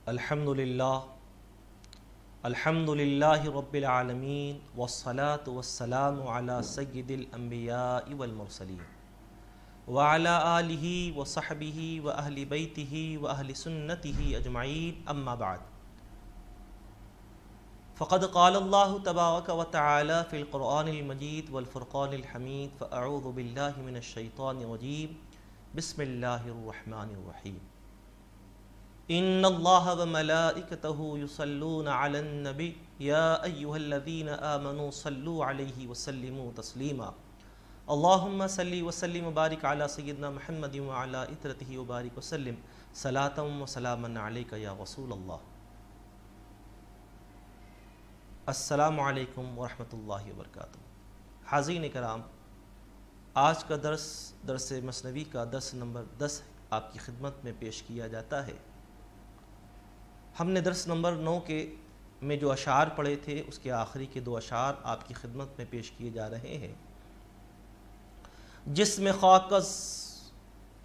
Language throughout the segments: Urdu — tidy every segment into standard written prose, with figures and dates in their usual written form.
الحمدللہ رب العالمین والصلاة والسلام علی سید الانبیاء والمرسلین وعلی آلہ وصحبہ واہل بیتہ واہل سنتہ اجمعین اما بعد فقد قال اللہ تبارک وتعالی فی القرآن المجید والفرقان الحمید فاعوذ باللہ من الشیطان الرجیم بسم اللہ الرحمن الرحیم ان اللہ وملائکتہ یصلون علی النبی یا ایہا الذین آمنوا صلوا علیہ وسلموا تسلیما اللہم صلی وسلم وبارک علی سیدنا محمد وعلی اطرتہ وبارک وسلم صلاۃ وسلاما علیک یا رسول اللہ۔ السلام علیکم ورحمۃ اللہ وبرکاتہ۔ حاضرین کرام، آج کا درس مثنوی کا درس نمبر 10 آپ کی خدمت میں پیش کیا جاتا ہے۔ ہم نے درس نمبر 9 میں جو اشعار پڑھے تھے، اس کے آخری کے 2 اشعار آپ کی خدمت میں پیش کیے جا رہے ہیں۔ جس میں خاکز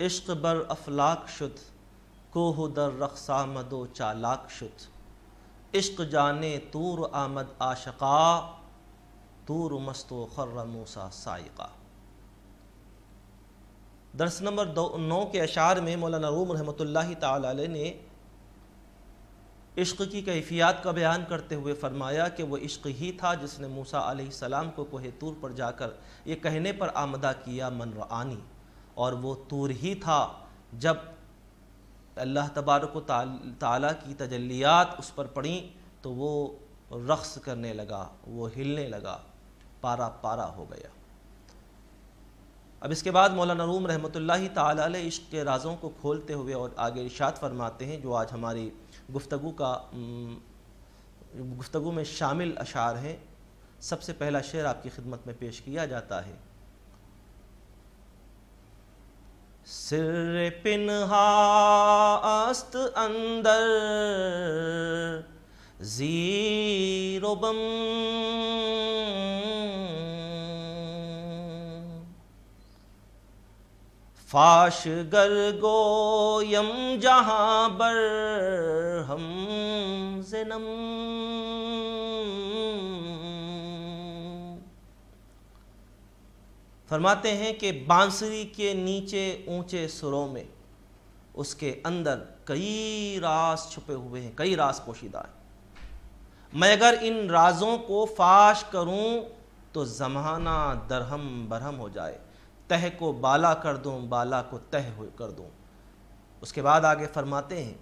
عشق بر افلاک شد، کوہ در رقص آمد و چالاک شد، عشق جانے طور آمد عاشقا، طور مست و خر موسیٰ سائقا۔ درس نمبر 9 کے اشعار میں مولانا روم رحمۃ اللہ تعالی علیہ نے عشق کی کیفیات کا بیان کرتے ہوئے فرمایا کہ وہ عشق ہی تھا جس نے موسیٰ علیہ السلام کو کوہ طور پر جا کر یہ کہنے پر آمدہ کیا من رآنی، اور وہ طور ہی تھا جب اللہ تبارک و تعالیٰ کی تجلیات اس پر پڑیں تو وہ رقص کرنے لگا، وہ ہلنے لگا، پارا پارا ہو گیا۔ اب اس کے بعد مولانا روم رحمۃ اللہ تعالی علیہ عشق کے رازوں کو کھولتے ہوئے اور آگے ارشاد فرماتے ہیں، جو آج ہماری گفتگو میں شامل اشعار ہیں۔ سب سے پہلا شعر آپ کی خدمت میں پیش کیا جاتا ہے۔ سر پنہا است اندر زیر و بم، فاش گر گویم جہاں بر ہم زنم، فرماتے ہیں کہ بانسری کے نیچے اونچے سروں میں اس کے اندر کئی راز چھپے ہوئے ہیں، کئی راز پوشیدہ ہیں۔ میں اگر ان رازوں کو فاش کروں تو زمانہ درہم برہم ہو جائے، تہ کو بالا کر دوں، بالا کو تہ کر دوں۔ اس کے بعد آگے فرماتے ہیں،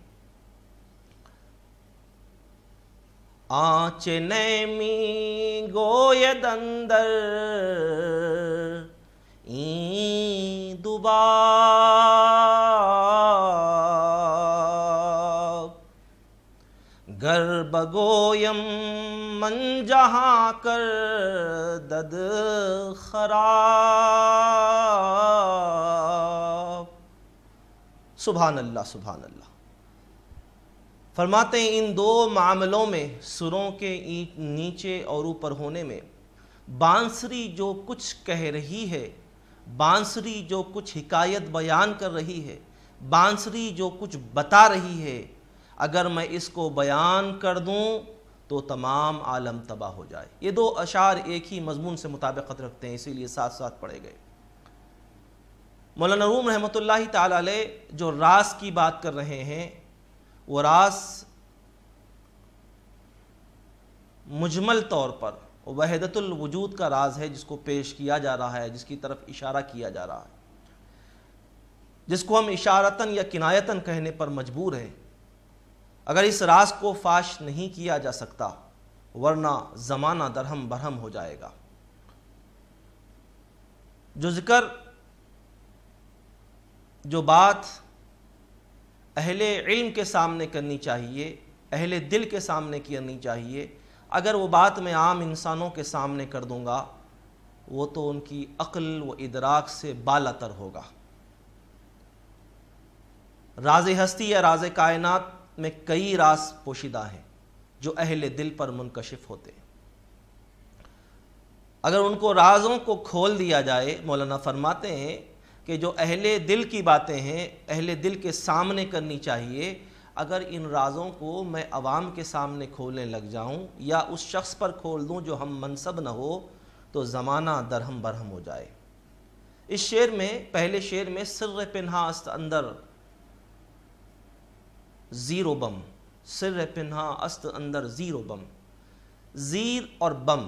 آنچ نیمی گوید اندر این دوبا، گر بگویم من جہاں کر دد خراب۔ سبحان اللہ، سبحان اللہ۔ فرماتے ہیں ان 2 معاملوں میں، سروں کے نیچے اور اوپر ہونے میں، بانسری جو کچھ کہہ رہی ہے، بانسری جو کچھ حکایت بیان کر رہی ہے، بانسری جو کچھ بتا رہی ہے، اگر میں اس کو بیان کر دوں تو تمام عالم تباہ ہو جائے۔ یہ 2 اشعار ایک ہی مضمون سے مطابقت رکھتے ہیں، اسی لیے ساتھ ساتھ پڑھے گئے۔ مولانا روم رحمۃ اللہ تعالی علیہ جو راز کی بات کر رہے ہیں، وہ راز مجمل طور پر وحدت الوجود کا راز ہے، جس کو پیش کیا جا رہا ہے، جس کی طرف اشارہ کیا جا رہا ہے، جس کو ہم اشارتاً یا کنایتاً کہنے پر مجبور ہیں۔ اگر اس راز کو فاش نہیں کیا جا سکتا ورنہ زمانہ درہم برہم ہو جائے گا۔ جو بات اہل علم کے سامنے کرنی چاہیے، اہل دل کے سامنے کرنی چاہیے، اگر وہ بات میں عام انسانوں کے سامنے کر دوں گا وہ تو ان کی عقل و ادراک سے بالاتر ہوگا۔ راز ہستی یا راز کائنات میں کئی راز پوشیدہ ہیں جو اہل دل پر منکشف ہوتے ہیں۔ اگر ان کو رازوں کو کھول دیا جائے، مولانا فرماتے ہیں کہ جو اہل دل کی باتیں ہیں اہل دل کے سامنے کرنی چاہیے، اگر ان رازوں کو میں عوام کے سامنے کھولنے لگ جاؤں یا اس شخص پر کھول دوں جو ہم منصب نہ ہو تو زمانہ درہم برہم ہو جائے۔ اس شعر میں، پہلے شعر میں سر پنہا است اندر زیر بم، سر پنہا است اندر زیر بم، زیر اور بم،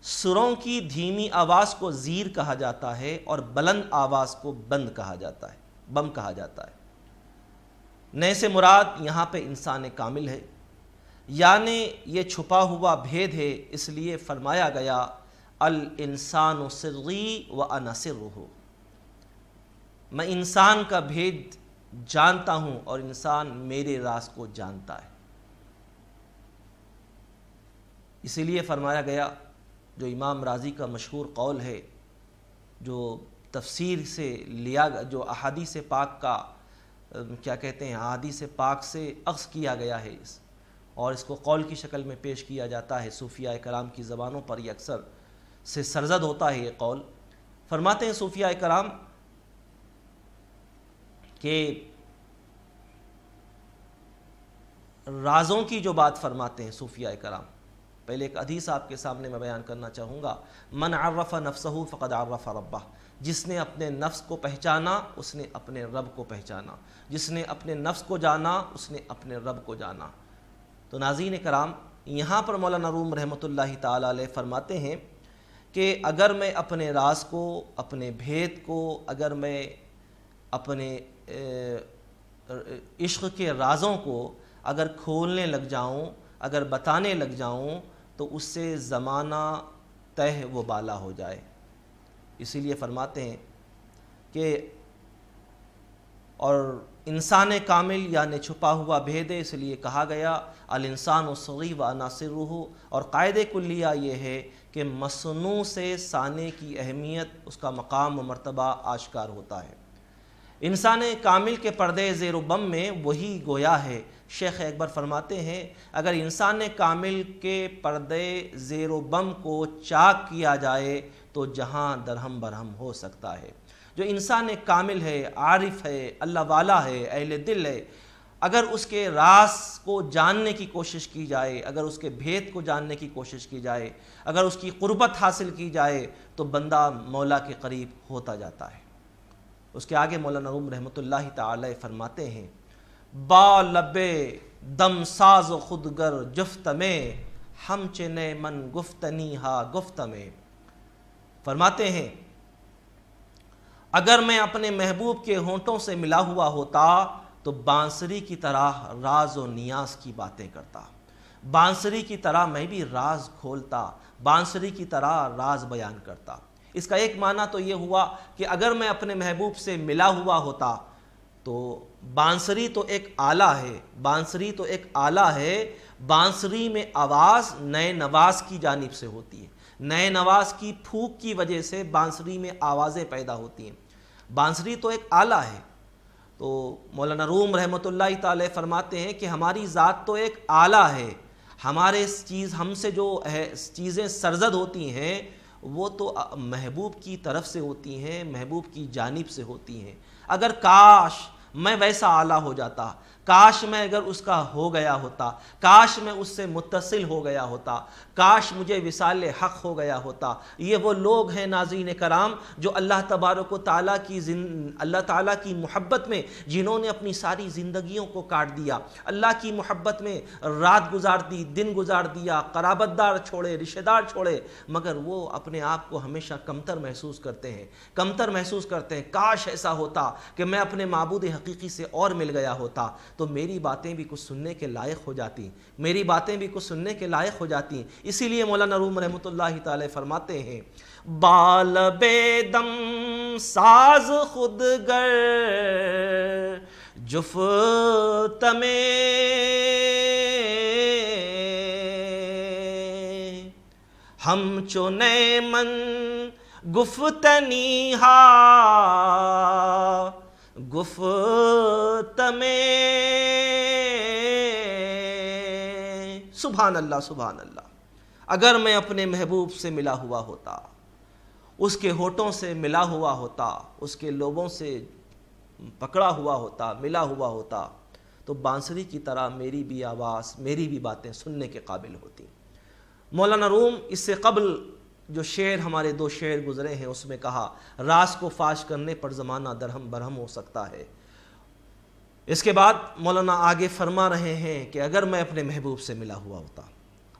سروں کی دھیمی آواز کو زیر کہا جاتا ہے اور بلند آواز کو بند کہا جاتا ہے، بم کہا جاتا ہے۔ نئے سے مراد یہاں پہ انسان کامل ہے، یعنی یہ چھپا ہوا بھید ہے، اس لیے فرمایا گیا الانسان سری وانا سرہ، میں انسان کا بھید جانتا ہوں اور انسان میرے راز کو جانتا ہے۔ اسی لیے فرمایا گیا، جو امام رازی کا مشہور قول ہے، جو تفسیر سے لیا، جو احادیث پاک کا کیا کہتے ہیں، احادیث پاک سے اخذ کیا گیا ہے اور اس کو قول کی شکل میں پیش کیا جاتا ہے، صوفیاء کرام کی زبانوں پر یہ اکثر سے سرزد ہوتا ہے یہ قول۔ فرماتے ہیں صوفیاء کرام کہ رازوں کی جو بات فرماتے ہیں صوفیاء کرام، پہلے ایک حدیث آپ کے سامنے میں بیان کرنا چاہوں گا، من عرف نفسہ فقد عرف ربہ، جس نے اپنے نفس کو پہچانا اس نے اپنے رب کو پہچانا، جس نے اپنے نفس کو جانا اس نے اپنے رب کو جانا۔ تو ناظرین کرام، یہاں پر مولانا روم رحمۃ اللہ تعالی علیہ فرماتے ہیں کہ اگر میں اپنے راز کو، اپنے بھید کو، اگر میں اپنے عشق کے رازوں کو اگر کھولنے لگ جاؤں، اگر بتانے لگ جاؤں تو اس سے زمانہ تہ و بالا ہو جائے۔ اسی لیے فرماتے ہیں کہ اور انسان کامل یعنی چھپا ہوا بھید ہے، اس لیے کہا گیا الانسان الصغیر وانا سرہ، اور قاعدہ کلیہ یہ ہے کہ مصنوع سے صانع کی اہمیت، اس کا مقام و مرتبہ آشکار ہوتا ہے۔ انسان کامل کے پردے زیر و بم میں وہی گویا ہے۔ شیخ اکبر فرماتے ہیں اگر انسان کامل کے پردے زیر و بم کو چاک کیا جائے تو جہاں درہم برہم ہو سکتا ہے۔ جو انسان کامل ہے، عارف ہے، اللہ والا ہے، اہل دل ہے، اگر اس کے راز کو جاننے کی کوشش کی جائے، اگر اس کے بھید کو جاننے کی کوشش کی جائے، اگر اس کی قربت حاصل کی جائے تو بندہ مولا کے قریب ہوتا جاتا ہے۔ اس کے آگے مولانا روم رحمۃ اللہ تعالی فرماتے ہیں با لبے دم ساز و خودگر جفت میں ہم چنے من گفتنی ہا گفت میں، فرماتے ہیں اگر میں اپنے محبوب کے ہونٹوں سے ملا ہوا ہوتا تو بانسری کی طرح راز و نیاز کی باتیں کرتا، بانسری کی طرح میں بھی راز کھولتا، بانسری کی طرح راز بیان کرتا۔ اس کا ایک معنی تو یہ ہوا کہ اگر میں اپنے محبوب سے ملا ہوا ہوتا تو بانسری تو ایک آلہ ہے، بانسری تو ایک آلہ ہے، بانسری میں آواز نئے نواز کی جانب سے ہوتی ہے، نئے نواز کی پھونک کی وجہ سے بانسری میں آوازیں پیدا ہوتی ہیں، بانسری تو ایک آلہ ہے۔ تو مولانا روم رحمۃ اللہ تعالی فرماتے ہیں کہ ہماری ذات تو ایک آلہ ہے، ہمارے ہم سے جو چیزیں سرزد ہوتی ہیں وہ تو محبوب کی طرف سے ہوتی ہیں، محبوب کی جانب سے ہوتی ہیں۔ اگر کاش میں ویسا آلہ ہو جاتا، کاش میں اگر اس کا ہو گیا ہوتا، کاش میں اس سے متصل ہو گیا ہوتا، کاش مجھے وصال حق ہو گیا ہوتا۔ یہ وہ لوگ ہیں ناظرین کرام جو اللہ تبارک و تعالیٰ کی محبت میں جنہوں نے اپنی ساری زندگیوں کو کاٹ دیا، اللہ کی محبت میں رات گزار دی، دن گزار دیا، قرابت دار چھوڑے، رشتہ دار چھوڑے، مگر وہ اپنے آپ کو ہمیشہ کمتر محسوس کرتے ہیں، کمتر محسوس کرتے ہیں۔ کاش ایسا ہوتا کہ میں اپنے معبود حقیقی سے اور مل گیا ہوتا۔ تو میری باتیں بھی کچھ سننے کے لائق ہو جاتی، میری باتیں بھی کچھ سننے کے لائق ہو جاتی. اسی لیے مولانا روم رحمۃ اللہ تعالی فرماتے ہیں بال بے دم ساز خود گر جفت میں ہم چنے من گفتنی ہا گفت میں. سبحان اللہ سبحان اللہ. اگر میں اپنے محبوب سے ملا ہوا ہوتا، اس کے ہونٹوں سے ملا ہوا ہوتا، اس کے لبوں سے پکڑا ہوا ہوتا، ملا ہوا ہوتا، تو بانسری کی طرح میری بھی آواز، میری بھی باتیں سننے کے قابل ہوتی. مولانا روم اس سے قبل جو شعر ہمارے 2 شعر گزرے ہیں اس میں کہا راز کو فاش کرنے پر زمانہ درہم برہم ہو سکتا ہے. اس کے بعد مولانا آگے فرما رہے ہیں کہ اگر میں اپنے محبوب سے ملا ہوا ہوتا،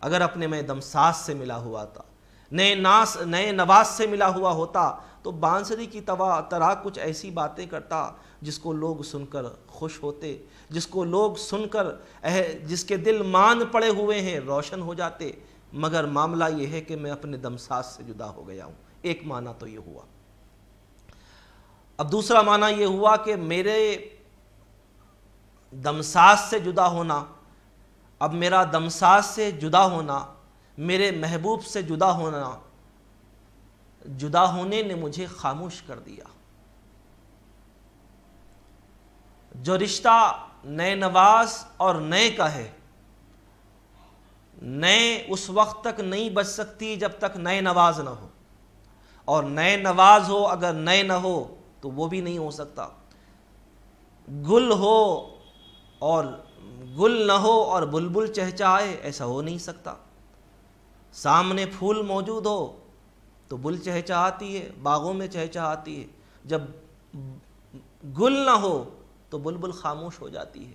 اگر اپنے میں دمساز سے ملا ہوا تھا، نئے نواز سے ملا ہوا ہوتا، تو بانسری کی طرح کچھ ایسی باتیں کرتا جس کو لوگ سن کر خوش ہوتے، جس کو لوگ سن کر جس کے دل مان پڑے ہوئے ہیں روشن ہو جاتے. مگر معاملہ یہ ہے کہ میں اپنے دمساز سے جدا ہو گیا ہوں. ایک معنی تو یہ ہوا. اب دوسرا معنی یہ ہوا کہ میرے دمساز سے جدا ہونا، اب میرا دمساز سے جدا ہونا، میرے محبوب سے جدا ہونا، جدا ہونے نے مجھے خاموش کر دیا. جو رشتہ نئے نواز اور نئے کا ہے، نئے اس وقت تک نہیں بچ سکتی جب تک نئے نواز نہ ہو، اور نئے نواز ہو اگر نئے نہ ہو تو وہ بھی نہیں ہو سکتا. گل ہو اور گل نہ ہو اور بلبل چہچہائے، ایسا ہو نہیں سکتا. سامنے پھول موجود ہو تو بل چہچہاتی ہے، باغوں میں چہچہاتی ہے، جب گل نہ ہو تو بلبل خاموش ہو جاتی ہے.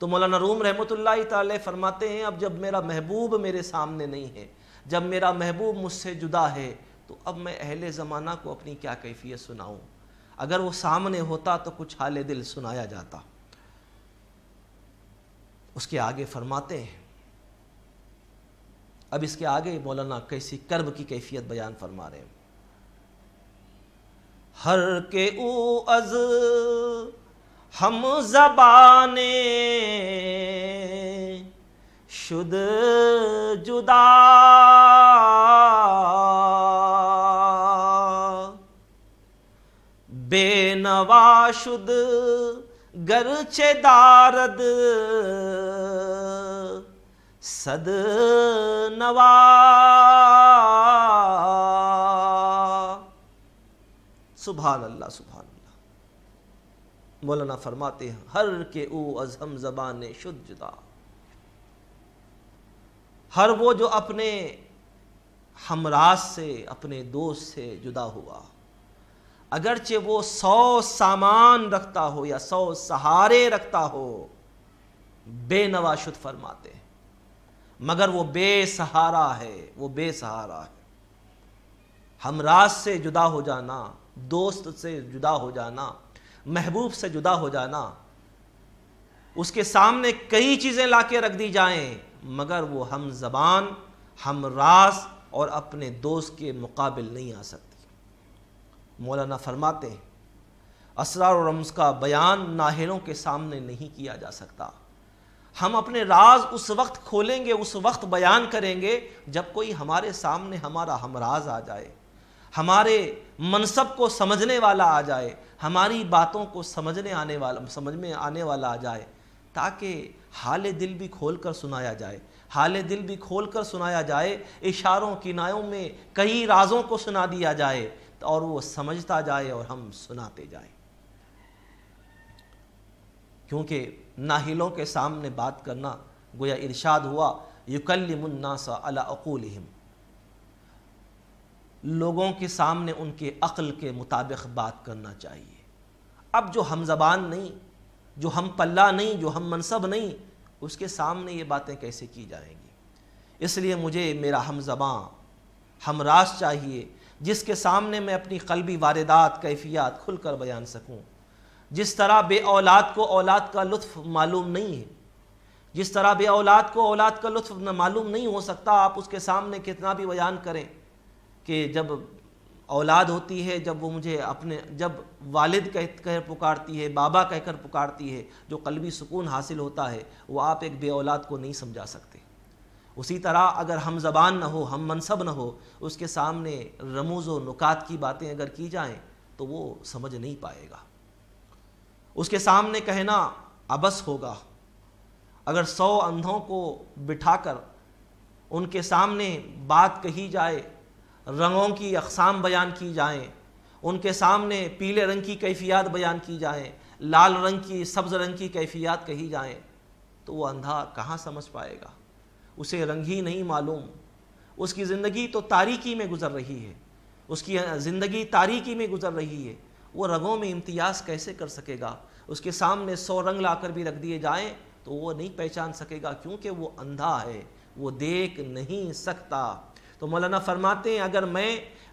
تو مولانا روم رحمۃ اللہ تعالی فرماتے ہیں اب جب میرا محبوب میرے سامنے نہیں ہے، جب میرا محبوب مجھ سے جدا ہے، تو اب میں اہل زمانہ کو اپنی کیا کیفیت سناؤں. اگر وہ سامنے ہوتا تو کچھ حال دل سنایا جاتا. اس کے آگے فرماتے ہیں، اب اس کے آگے مولانا کیسی کرب کی کیفیت بیان فرما رہے ہیں. ہر کے او از ہم زبانیں شد جدا بے نوا شد گرچہ دارد صد نوا. سبحان اللہ سبحان اللہ. مولانا فرماتے ہیں ہر کے او از ہم زبان شد جدا. ہر وہ جو اپنے ہمراز سے، اپنے دوست سے جدا ہوا، اگرچہ وہ 100 سامان رکھتا ہو یا 100 سہارے رکھتا ہو، بے نوا شد فرماتے ہیں، مگر وہ بے سہارا ہے، وہ بے سہارا ہے. ہمراز سے جدا ہو جانا، دوست سے جدا ہو جانا، محبوب سے جدا ہو جانا، اس کے سامنے کئی چیزیں لا کے رکھ دی جائیں مگر وہ ہم زبان، ہم راز اور اپنے دوست کے مقابل نہیں آ سکتی. مولانا فرماتے ہیں اسرار و رمز کا بیان ناہلوں کے سامنے نہیں کیا جا سکتا. ہم اپنے راز اس وقت کھولیں گے، اس وقت بیان کریں گے جب کوئی ہمارے سامنے ہمارا ہمراز آ جائے، ہمارے منصب کو سمجھنے والا آ جائے، ہماری باتوں کو سمجھ میں آنے والا آ جائے، تاکہ حال دل بھی کھول کر سنایا جائے. حال دل بھی کھول کر سنایا جائے، اشاروں کنایوں میں کئی رازوں کو سنا دیا جائے اور وہ سمجھتا جائے اور ہم سناتے جائیں. کیونکہ ناہلوں کے سامنے بات کرنا گویا ارشاد ہوا یکلم الناس علی عقولہم، لوگوں کے سامنے ان کے عقل کے مطابق بات کرنا چاہیے. اب جو ہم زبان نہیں، جو ہم پلہ نہیں، جو ہم منصب نہیں، اس کے سامنے یہ باتیں کیسے کی جائیں گی. اس لیے مجھے میرا ہم زبان، ہم راز چاہیے جس کے سامنے میں اپنی قلبی واردات، کیفیات کھل کر بیان سکوں. جس طرح بے اولاد کو اولاد کا لطف معلوم نہیں ہے، جس طرح بے اولاد کو اولاد کا لطف معلوم نہیں ہو سکتا، آپ اس کے سامنے کتنا بھی بیان کریں کہ جب اولاد ہوتی ہے، جب وہ مجھے جب والد کہہ کر پکارتی ہے، بابا کہہ کر پکارتی ہے، جو قلبی سکون حاصل ہوتا ہے وہ آپ ایک بے اولاد کو نہیں سمجھا سکتے۔ اسی طرح اگر ہم زبان نہ ہو، ہم منصب نہ ہو، اس کے سامنے رموز و نکات کی باتیں اگر کی جائیں تو وہ سمجھ نہیں پائے گا، اس کے سامنے کہنا عبث ہوگا۔ اگر 100 اندھوں کو بٹھا کر ان کے سامنے بات کہی جائے، رنگوں کی اقسام بیان کی جائیں، ان کے سامنے پیلے رنگ کی کیفیات بیان کی جائیں، لال رنگ کی، سبز رنگ کی کیفیات کہی جائیں، تو وہ اندھا کہاں سمجھ پائے گا؟ اسے رنگ ہی نہیں معلوم، اس کی زندگی تو تاریکی میں گزر رہی ہے، اس کی زندگی تاریکی میں گزر رہی ہے، وہ رنگوں میں امتیاز کیسے کر سکے گا؟ اس کے سامنے 100 رنگ لا کر بھی رکھ دیے جائیں تو وہ نہیں پہچان سکے گا، کیونکہ وہ اندھا ہے، وہ دیکھ نہیں سکتا۔ تو مولانا فرماتے ہیں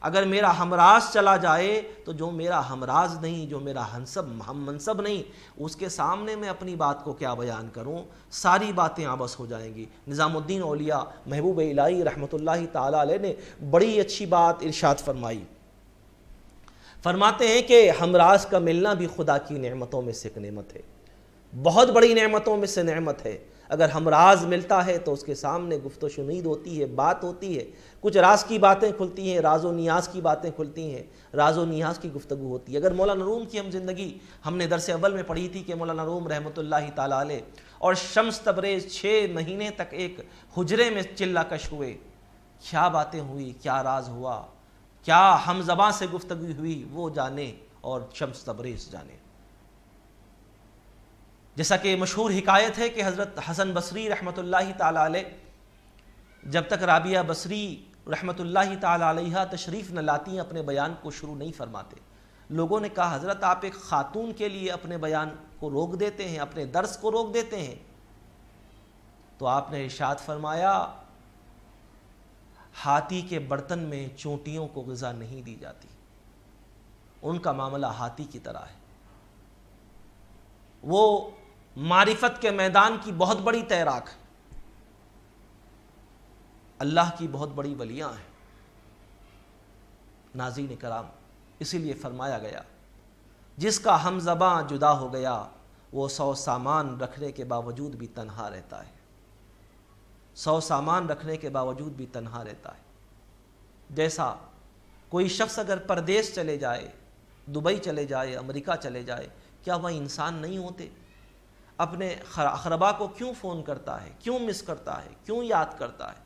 اگر میرا ہمراز چلا جائے تو جو میرا ہمراز نہیں، جو میرا ہم منصب نہیں، اس کے سامنے میں اپنی بات کو کیا بیان کروں؟ ساری باتیں عبث ہو جائیں گی۔ نظام الدین اولیاء محبوب الہی رحمۃ اللہ تعالی علیہ نے بڑی اچھی بات ارشاد فرمائی، فرماتے ہیں کہ ہمراز کا ملنا بھی خدا کی نعمتوں میں سے ایک نعمت ہے، بہت بڑی نعمتوں میں سے نعمت ہے۔ اگر ہمراز ملتا ہے تو اس کے سامنے گفت و شنید ہوتی ہے، بات ہوتی ہے، کچھ راز کی باتیں کھلتی ہیں، راز و نیاز کی باتیں کھلتی ہیں، راز و نیاز کی گفتگو ہوتی ہے۔ اگر مولانا روم کی ہم نے درس اول میں پڑھی تھی کہ مولانا روم رحمۃ اللہ تعالی علیہ اور شمس تبریز 6 مہینے تک ایک حجرے میں چلہ کش ہوئے، کیا باتیں ہوئی، کیا راز ہوا، کیا ہم زباں سے گفتگو ہوئی، وہ جانے اور شمس تبریز جانے۔ جیسا کہ مشہور حکایت ہے کہ حضرت حسن بصری رحمۃ اللہ تعالی علیہ جب تک رابعہ بصری رحمۃ اللہ تعالی علیہ تشریف نہ لاتی اپنے بیان کو شروع نہیں فرماتے۔ لوگوں نے کہا حضرت آپ ایک خاتون کے لیے اپنے بیان کو روک دیتے ہیں، اپنے درس کو روک دیتے ہیں؟ تو آپ نے ارشاد فرمایا ہاتھی کے برتن میں چونٹیوں کو غذا نہیں دی جاتی، ان کا معاملہ ہاتھی کی طرح ہے، وہ معرفت کے میدان کی بہت بڑی تیراک ہے، اللہ کی بہت بڑی ولیاں ہیں۔ ناظرین کرام، اسی لیے فرمایا گیا جس کا ہم زباں جدا ہو گیا وہ 100 سامان رکھنے کے باوجود بھی تنہا رہتا ہے، 100 سامان رکھنے کے باوجود بھی تنہا رہتا ہے۔ جیسا کوئی شخص اگر پردیس چلے جائے، دبئی چلے جائے، امریکہ چلے جائے، کیا وہ انسان نہیں ہوتے؟ اپنے اقربا کو کیوں فون کرتا ہے، کیوں مس کرتا ہے، کیوں یاد کرتا ہے؟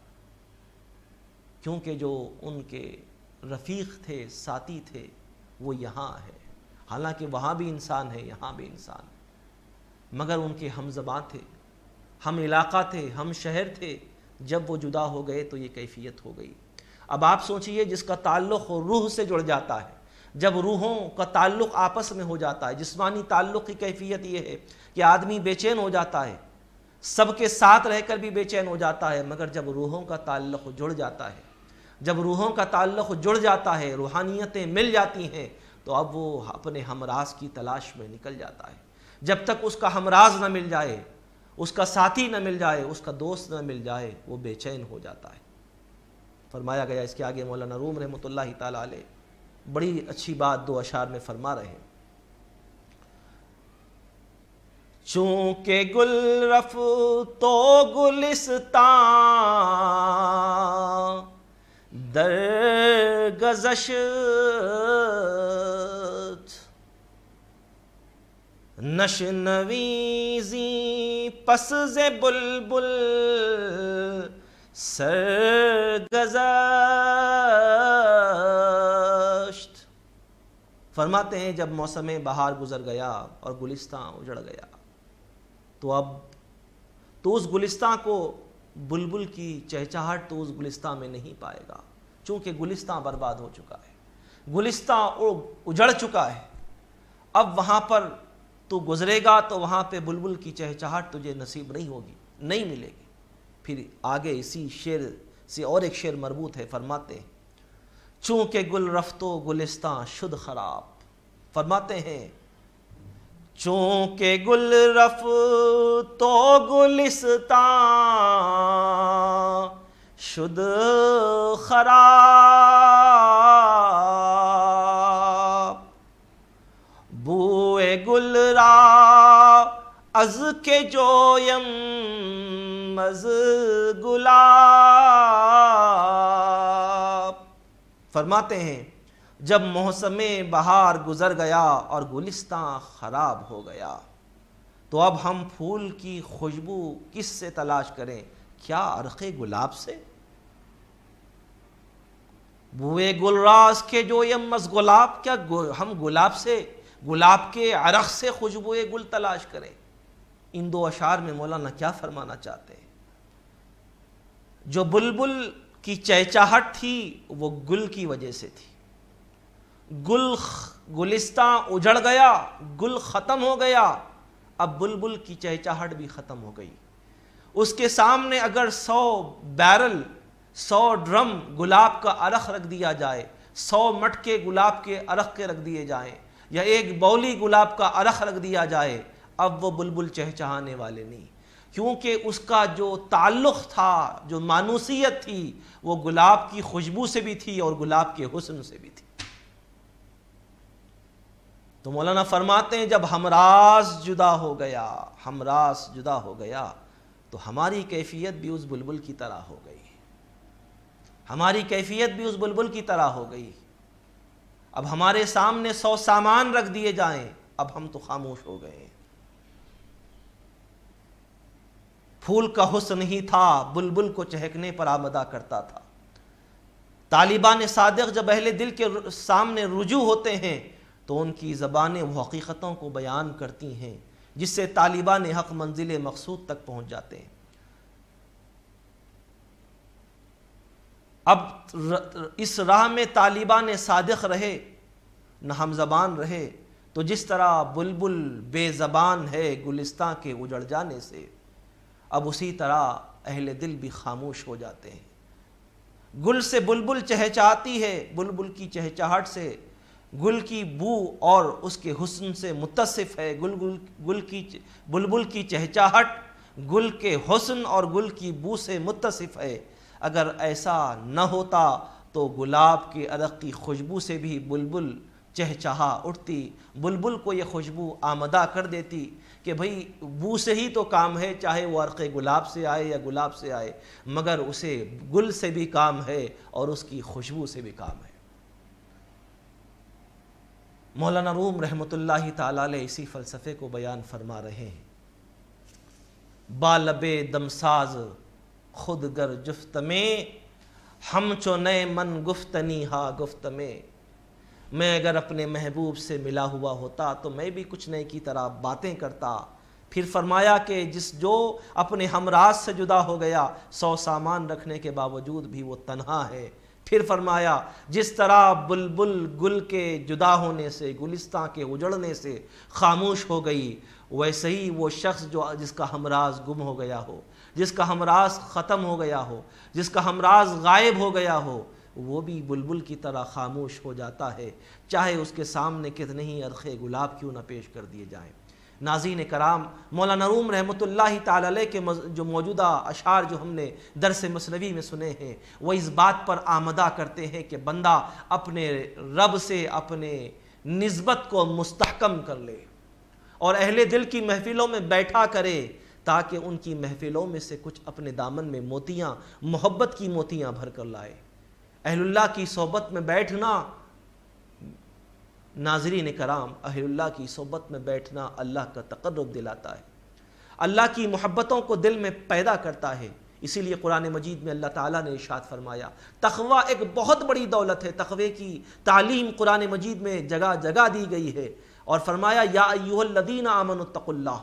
کیونکہ جو ان کے رفیق تھے، ساتھی تھے، وہ یہاں ہے، حالانکہ وہاں بھی انسان ہے، یہاں بھی انسان ہے، مگر ان کے ہم زباں تھے، ہم علاقہ تھے، ہم شہر تھے۔ جب وہ جدا ہو گئے تو یہ کیفیت ہو گئی۔ اب آپ سوچئے جس کا تعلق روح سے جڑ جاتا ہے، جب روحوں کا تعلق آپس میں ہو جاتا ہے، جسمانی تعلق کی کیفیت یہ ہے کہ آدمی بے چین ہو جاتا ہے، سب کے ساتھ رہ کر بھی بے چین ہو جاتا ہے، مگر جب روحوں کا تعلق جڑ جاتا ہے، جب روحوں کا تعلق جڑ جاتا ہے، روحانیتیں مل جاتی ہیں، تو اب وہ اپنے ہمراز کی تلاش میں نکل جاتا ہے۔ جب تک اس کا ہمراز نہ مل جائے، اس کا ساتھی نہ مل جائے، اس کا دوست نہ مل جائے، وہ بے چین ہو جاتا ہے۔ فرمایا گیا اس کے آگے مولانا روم رحمۃ اللہ تعالی علیہ بڑی اچھی بات 2 اشعار میں فرما رہے ہیں۔ چونکہ گل رف تو گلستان در گذشت، نشنویزی پس ز بلبل سرگذشت۔ فرماتے ہیں جب موسم بہار گزر گیا اور گلستان اجڑ گیا تو اب تو اس گلستان کو بلبل کی چہچہاہٹ تو اس گلستان میں نہیں پائے گا، چونکہ گلستان برباد ہو چکا ہے، گلستان اجڑ چکا ہے۔ اب وہاں پر تو گزرے گا تو وہاں پہ بلبل کی چہچہاہٹ تجھے نصیب نہیں ہوگی، نہیں ملے گی۔ پھر آگے اسی شعر سے اور ایک شعر مربوط ہے، فرماتے ہیں چونکہ گل رفتو گلستان شد خراب۔ فرماتے ہیں چونکہ گل رف تو گلستان شد خراب، بوئے گل را از کے جویم از گلاب۔ فرماتے ہیں جب موسم بہار گزر گیا اور گلستان خراب ہو گیا تو اب ہم پھول کی خوشبو کس سے تلاش کریں؟ کیا عرق گلاب سے؟ بوئے گل راز کے جو یمز گلاب، کیا ہم گلاب سے، گلاب کے عرق سے خوشبوئے گل تلاش کریں؟ ان دو اشعار میں مولانا کیا فرمانا چاہتے ہیں؟ جو بلبل کی چہچہٹ تھی وہ گل کی وجہ سے تھی، گلستان اجڑ گیا، گل ختم ہو گیا، اب بلبل کی چہچہٹ بھی ختم ہو گئی۔ اس کے سامنے اگر 100 بیرل 100 ڈرم گلاب کا عرق رکھ دیا جائے، 100 مٹکے گلاب کے عرق کے رکھ دیے جائیں، یا ایک بولی گلاب کا عرق رکھ دیا جائے، اب وہ بلبل چہچہانے والے نہیں، کیونکہ اس کا جو تعلق تھا، جو مانوسیت تھی، وہ گلاب کی خوشبو سے بھی تھی اور گلاب کے حسن سے بھی تھی۔ تو مولانا فرماتے ہیں جب ہمراز جدا ہو گیا، ہمراز جدا ہو گیا تو ہماری کیفیت بھی اس بلبل کی طرح ہو گئی، ہماری کیفیت بھی اس بلبل کی طرح ہو گئی۔ اب ہمارے سامنے 100 سامان رکھ دیے جائیں، اب ہم تو خاموش ہو گئے۔ پھول کا حسن ہی تھا بلبل کو چہکنے پر آمادہ کرتا تھا۔ طالبان صادق جب اہل دل کے سامنے رجوع ہوتے ہیں تو ان کی زبانیں وہ حقیقتوں کو بیان کرتی ہیں جس سے طالبان حق منزل مقصود تک پہنچ جاتے ہیں۔ اب اس راہ میں طالبان صادق رہے نہ ہم زبان رہے تو جس طرح بلبل بے زبان ہے گلستان کے اجڑ جانے سے، اب اسی طرح اہل دل بھی خاموش ہو جاتے ہیں۔ گل سے بلبل چہچہاتی ہے، بلبل کی چہچہٹ سے گل کی بو اور اس کے حسن سے متصف ہے، بلبل کی چہچہٹ گل کے حسن اور گل کی بو سے متصف ہے۔ اگر ایسا نہ ہوتا تو گلاب کے عرق کی خوشبو سے بھی بلبل چہچہا اٹھتی، بلبل کو یہ خوشبو آمدہ کر دیتی کہ بھئی بو سے ہی تو کام ہے، چاہے وہ عرق گلاب سے آئے یا گلاب سے آئے، مگر اسے گل سے بھی کام ہے اور اس کی خوشبو سے بھی کام ہے۔ مولانا روم رحمۃ اللہ تعالی علیہ اسی فلسفے کو بیان فرما رہے ہیں۔ بالب دمساز خود گر جفت میں، ہم چو نئے من گفتنی ہا گفت میں اگر اپنے محبوب سے ملا ہوا ہوتا تو میں بھی کچھ نئے کی طرح باتیں کرتا۔ پھر فرمایا کہ جو اپنے ہمراز سے جدا ہو گیا 100 سامان رکھنے کے باوجود بھی وہ تنہا ہے۔ پھر فرمایا جس طرح بلبل گل کے جدا ہونے سے، گلستان کے اجڑنے سے خاموش ہو گئی، ویسے ہی وہ شخص جس کا ہمراز گم ہو گیا ہو، جس کا ہمراز ختم ہو گیا ہو، جس کا ہمراز غائب ہو گیا ہو، وہ بھی بلبل کی طرح خاموش ہو جاتا ہے، چاہے اس کے سامنے کتنے ہی عرق گلاب کیوں نہ پیش کر دیے جائیں۔ ناظرین کرام، مولانا روم رحمۃ اللہ تعالی علیہ کے جو موجودہ اشعار جو ہم نے درس مثنوی میں سنے ہیں، وہ اس بات پر آمدہ کرتے ہیں کہ بندہ اپنے رب سے اپنے نسبت کو مستحکم کر لے اور اہل دل کی محفلوں میں بیٹھا کرے تاکہ ان کی محفلوں میں سے کچھ اپنے دامن میں موتیاں، محبت کی موتیاں بھر کر لائے۔ اہل اللہ کی صحبت میں بیٹھنا، ناظرین کرام، اہل اللہ کی صحبت میں بیٹھنا اللہ کا تقرب دلاتا ہے، اللہ کی محبتوں کو دل میں پیدا کرتا ہے۔ اسی لیے قرآن مجید میں اللہ تعالیٰ نے ارشاد فرمایا، تقوی ایک بہت بڑی دولت ہے، تقوی کی تعلیم قرآن مجید میں جگہ جگہ دی گئی ہے، اور فرمایا یا ایھا الذین آمنوا اتقوا اللہ،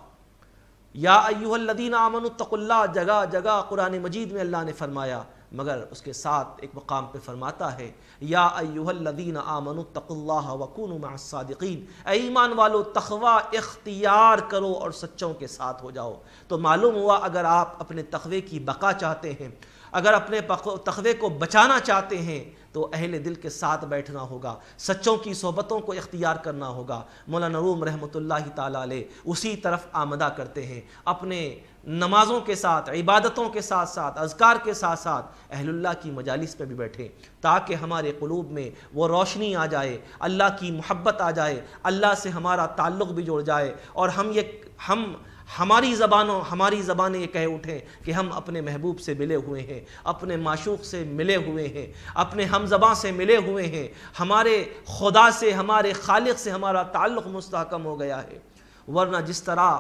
یا ایھا الذین آمنوا اتقوا اللہ، جگہ جگہ قرآن مجید میں اللہ نے فرمایا، مگر اس کے ساتھ ایک مقام پہ فرماتا ہے یا ایھا الذین آمنوا اتقوا اللہ وکونوا مع الصادقین، اے ایمان والو تقوی اختیار کرو اور سچوں کے ساتھ ہو جاؤ۔ تو معلوم ہوا اگر آپ اپنے تقوی کی بقا چاہتے ہیں، اگر اپنے تقوی کو بچانا چاہتے ہیں تو اہل دل کے ساتھ بیٹھنا ہوگا، سچوں کی صحبتوں کو اختیار کرنا ہوگا۔ مولانا روم رحمۃ اللہ تعالیٰ علیہ اسی طرف آمدہ کرتے ہیں، اپنے نمازوں کے ساتھ، عبادتوں کے ساتھ ساتھ، اذکار کے ساتھ ساتھ اہل اللہ کی مجالس پہ بھی بیٹھیں، تاکہ ہمارے قلوب میں وہ روشنی آ جائے، اللہ کی محبت آ جائے، اللہ سے ہمارا تعلق بھی جڑ جائے، اور ہماری زبانیں یہ کہہ اٹھیں کہ ہم اپنے محبوب سے ملے ہوئے ہیں، اپنے معشوق سے ملے ہوئے ہیں، اپنے ہم زباں سے ملے ہوئے ہیں، ہمارے خدا سے، ہمارے خالق سے ہمارا تعلق مستحکم ہو گیا ہے۔ ورنہ جس طرح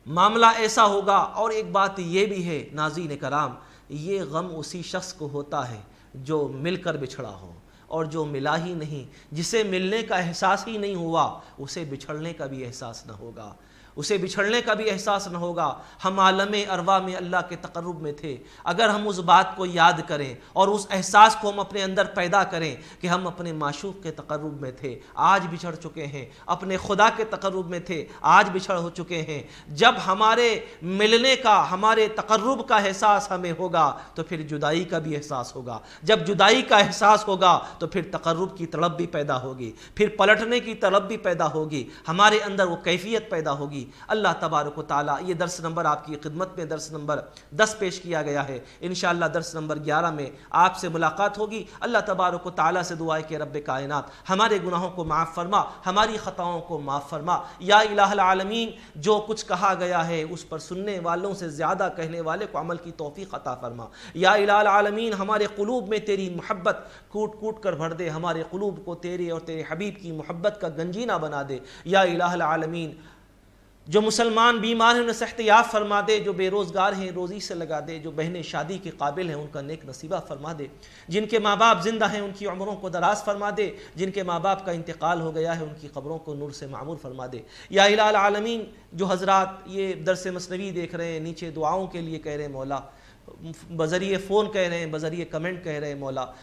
معاملہ ایسا ہوگا، اور ایک بات یہ بھی ہے ناظرین کرام، یہ غم اسی شخص کو ہوتا ہے جو مل کر بچھڑا ہو، اور جو ملا ہی نہیں، جسے ملنے کا احساس ہی نہیں ہوا، اسے بچھڑنے کا بھی احساس نہ ہوگا، اسے بچھڑنے کا بھی احساس نہ ہوگا۔ ہم عالم ارواح میں اللہ کے تقرب میں تھے، اگر ہم اس بات کو یاد کریں اور اس احساس کو ہم اپنے اندر پیدا کریں کہ ہم اپنے معشوق کے تقرب میں تھے، آج بچھڑ چکے ہیں، اپنے خدا کے تقرب میں تھے، آج بچھڑ ہو چکے ہیں، جب ہمارے ملنے کا، ہمارے تقرب کا احساس ہمیں ہوگا تو پھر جدائی کا بھی احساس ہوگا، جب جدائی کا احساس ہوگا تو پھر تقرب کی طلب بھی پیدا ہوگی، پھر پلٹنے کی طلب بھی پیدا ہوگی، ہمارے اندر وہ کیفیت پیدا ہوگی۔ اللہ تبارک و تعالیٰ، یہ درس نمبر آپ کی خدمت میں درس نمبر 10 پیش کیا گیا ہے، انشاءاللہ درس نمبر 11 میں آپ سے ملاقات ہوگی۔ اللہ تبارک و تعالیٰ سے دعا ہے کہ رب کائنات ہمارے گناہوں کو معاف فرما، ہماری خطاؤں کو معاف فرما۔ یا الہ العالمین، جو کچھ کہا گیا ہے اس پر سننے والوں سے زیادہ کہنے والے کو عمل کی توفیق عطا فرما۔ یا الہ العالمین، ہمارے قلوب میں تیری محبت کوٹ کوٹ کر بھر دے، ہمارے قلوب کو تیرے اور تیرے حبیب کی محبت کا گنجینہ بنا دے۔ یا الہ العالمین، جو مسلمان بیمار ہیں انہیں صحت یاب فرما دے، جو بے روزگار ہیں روزی سے لگا دے، جو بہنیں شادی کے قابل ہیں ان کا نیک نصیبہ فرما دے، جن کے ماں باپ زندہ ہیں ان کی عمروں کو دراز فرما دے، جن کے ماں باپ کا انتقال ہو گیا ہے ان کی قبروں کو نور سے معمور فرما دے۔ یا الہ العالمین، جو حضرات یہ درس مثنوی دیکھ رہے ہیں، نیچے دعاؤں کے لیے کہہ رہے ہیں مولا، بذریعہ فون کہہ رہے ہیں، بذریعہ کمنٹ کہہ رہے ہیں،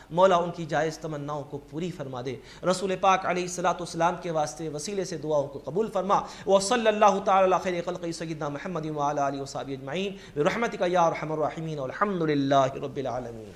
مولا ان کی جائز تمناؤں کو پوری فرما دے، رسول پاک علیہ الصلوۃ والسلام کے واسطے وسیلے سے دعاؤں کو قبول فرما۔ وصلی اللہ تعالی علی خیر خلقہ سیدنا محمد وعلی آلہ وصحبہ اجمعین برحمتک یا ارحم الراحمین والحمد للہ رب العالمین۔